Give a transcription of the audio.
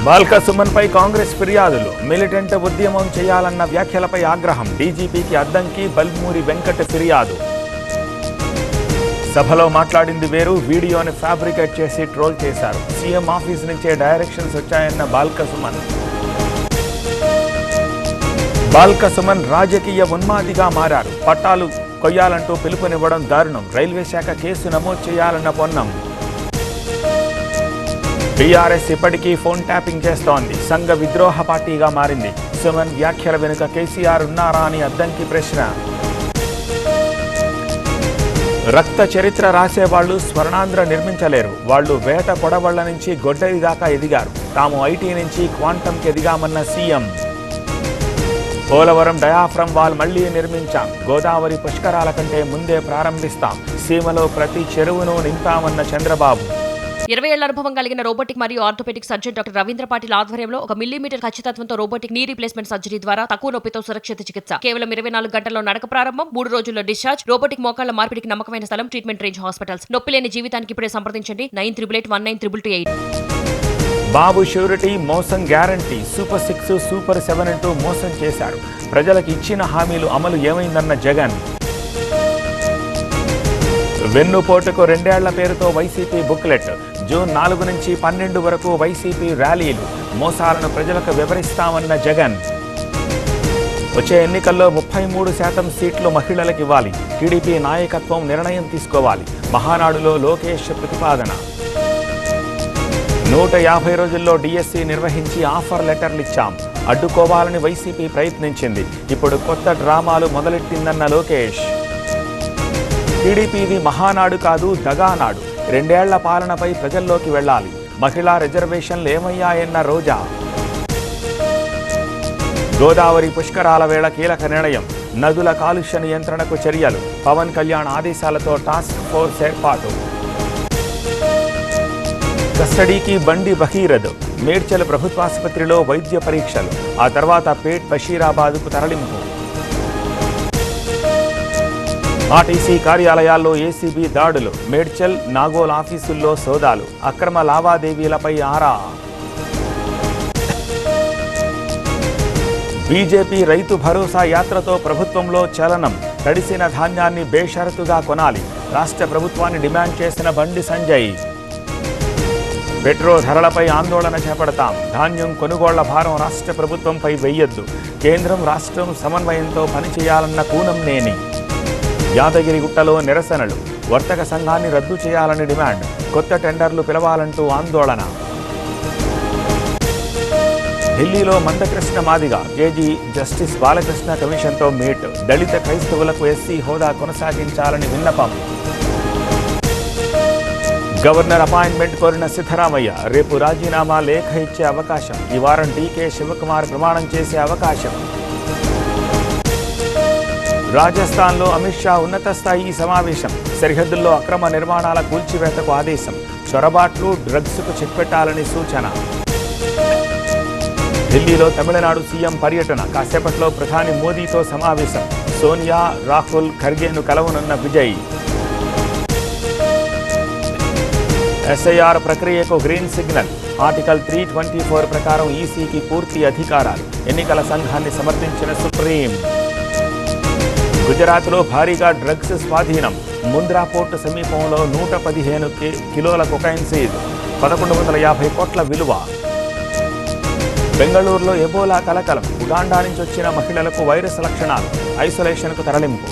బాల్క సుమన్పై కాంగ్రెస్ ఫిర్యాదులు. మిలిటెంట్ ఉద్యమం చేయాలన్న వ్యాఖ్యలపై ఆగ్రహం. డీజీపీకి అద్దంకి, బల్మూరి వెంకట్ ఫిర్యాదు. సభలో మాట్లాడింది వేరు, వీడియోని ఫ్యాబ్రికేట్ చేసి ట్రోల్ చేశారు. సీఎం ఆఫీస్ నుంచే డైరెక్షన్స్ వచ్చాయన్న బాల్క సుమన్. బాల్క సుమన్ రాజకీయ ఉన్మాదిగా మారారు. పట్టాలు కొయ్యాలంటూ పిలుపునివ్వడం దారుణం. రైల్వే శాఖ కేసు నమోదు చేయాలన్న పొన్నం. టీఆర్ఎస్ ఇప్పటికీ ఫోన్ ట్యాపింగ్ చేస్తోంది. సంఘ విద్రోహ పార్టీగా మారింది. సుమన్ వ్యాఖ్యల వెనుక కేసీఆర్ ఉన్నారా అని అద్దంకి ప్రశ్న. రక్త చరిత్ర రాసేవాళ్లు స్వర్ణాంధ్ర నిర్మించలేరు. వాళ్లు వేట కొడవళ్ల నుంచి గొడ్డలి దాకా ఎదిగారు. తాము ఐటీ నుంచి క్వాంటంకి ఎదిగామన్న సీఎం. పోలవరం డయాఫ్రమ్ వాల్ మళ్లీ నిర్మించాం. గోదావరి పుష్కరాల కంటే ముందే ప్రారంభిస్తాం. సీమలో ప్రతి చెరువును నింపామన్న చంద్రబాబు. 20 ఏళ్ల అనుభవం కలిగిన రోబోటిక్ మరియు orthopaedic surgeon doctor Ravindra Patil ఆధ్వర్యంలో 1 మిల్లీమీటర్ ఖచ్చితత్వంతో రోబోటిక్ నీ రీప్లేస్మెంట్ సర్జరీ ద్వారా తక్కువ నొప్పితో సురక్షిత చికిత్స. కేవలం 24 గంటల్లో నడక ప్రారంభం, 3 రోజుల్లో డిశ్చార్జ్. రోబోటిక్ మోకాళ్ల మార్పిడికి నమ్మకమైన స్థలం ట్రీట్మెంట్ రేంజ్ హాస్పిటల్స్. నొప్పి లేని జీవితానికి ఇప్పుడే సంప్రదించండి 9888192228. బాబు షూరిటీ మోసం గ్యారంటీ. సూపర్ 6 సూపర్ 7 అంటూ మోసం చేశారు. ప్రజలకు ఇచ్చిన హామీలు అమలు ఏమైందన్న జగన్. వెన్నుపోటుకు 2 ఏళ్ల పేరుతో వైసీపీ బుక్లెట్. జూన్ 4 నుంచి 12 వరకు వైసీపీ ర్యాలీలు. మోసాలను ప్రజలకు వివరిస్తామన్న జగన్. వచ్చే ఎన్నికల్లో 33% సీట్లు మహిళలకు ఇవ్వాలి. టీడీపీ నాయకత్వం నిర్ణయం తీసుకోవాలి. మహానాడులో లోకేష్ ప్రతిపాదన. 150 రోజుల్లో డిఎస్సి నిర్వహించి ఆఫర్ లెటర్లు ఇచ్చాం. అడ్డుకోవాలని వైసీపీ ప్రయత్నించింది. ఇప్పుడు కొత్త డ్రామాలు మొదలెట్టిందన్న లోకేష్. టీడీపీది మహానాడు కాదు, దగానాడు. 2 ఏళ్ల పాలనపై ప్రజల్లోకి వెళ్లాలి. మహిళా రిజర్వేషన్లు ఏమయ్యాయన్న రోజా. గోదావరి పుష్కరాల వేళ కీలక నిర్ణయం. నదుల కాలుష్య నియంత్రణకు చర్యలు. పవన్ కళ్యాణ్ ఆదేశాలతో టాస్క్ ఫోర్స్ ఏర్పాటు. కస్టడీకి బండి భగీరథ్. మేడ్చల్ ప్రభుత్వాసుపత్రిలో వైద్య పరీక్షలు. ఆ తర్వాత పేట్ బషీరాబాద్కు తరలింపు. ఆర్టీసీ కార్యాలయాల్లో ఏసీబీ దాడులు. మేడ్చల్, నాగోల్ ఆఫీసుల్లో సోదాలు. అక్రమ లావాదేవీలపై ఆరా. బీజేపీ రైతు భరోసా యాత్రతో ప్రభుత్వంలో చలనం. తడిసిన ధాన్యాన్ని బేషరతుగా కొనాలి. రాష్ట్ర ప్రభుత్వాన్ని డిమాండ్ చేసిన బండి సంజయ్. పెట్రోల్ ధరలపై ఆందోళన చేపడతాం. ధాన్యం కొనుగోళ్ల భారం రాష్ట్ర ప్రభుత్వంపై వెయ్యొద్దు. కేంద్రం రాష్ట్రం సమన్వయంతో పనిచేయాలన్న కూనంనేని. యాదగిరిగుట్టలో నిరసనలు. వర్తక సంఘాన్ని రద్దు చేయాలని డిమాండ్. కొత్త టెండర్లు పిలవాలంటూ ఆందోళన. ఢిల్లీలో మందకృష్ణ మాదిగ. జేజీ జస్టిస్ బాలకృష్ణ కమిషన్తో మీట్. దళిత క్రైస్తవులకు ఎస్సీ హోదా కొనసాగించాలని విన్నపం. గవర్నర్ అపాయింట్మెంట్ కోరిన సిద్ధరామయ్య. రేపు రాజీనామా లేఖ ఇచ్చే అవకాశం. ఈ వారం డీకే శివకుమార్ ప్రమాణం చేసే అవకాశం. రాజస్థాన్లో అమిత్ షా ఉన్నత స్థాయి సమావేశం. సరిహద్దుల్లో అక్రమ నిర్మాణాల కూల్చివేతకు ఆదేశం. చొరబాట్లు, డ్రగ్స్కు చెక్ పెట్టాలని సూచన. ఢిల్లీలో తమిళనాడు సీఎం పర్యటన. కాసేపట్లో ప్రధాని మోదీతో సమావేశం. సోనియా, రాహుల్, ఖర్గేను కలవనున్న విజయ్. ఎస్ఐఆర్ ప్రక్రియకు గ్రీన్ సిగ్నల్. ఆర్టికల్ 324 ప్రకారం ఈసీకి పూర్తి అధికారాలు. ఎన్నికల సంఘాన్ని సమర్థించిన సుప్రీం. గుజరాత్లో భారీగా డ్రగ్స్ స్వాధీనం. ముంద్రా పోర్టు సమీపంలో 115 కిలోల కొకైన్ సీజ్. 1150 కోట్ల విలువ. బెంగళూరులో ఎబోలా కలకలం. ఉగాండా నుంచి వచ్చిన మహిళలకు వైరస్ లక్షణాలు. ఐసోలేషన్కు తరలింపు.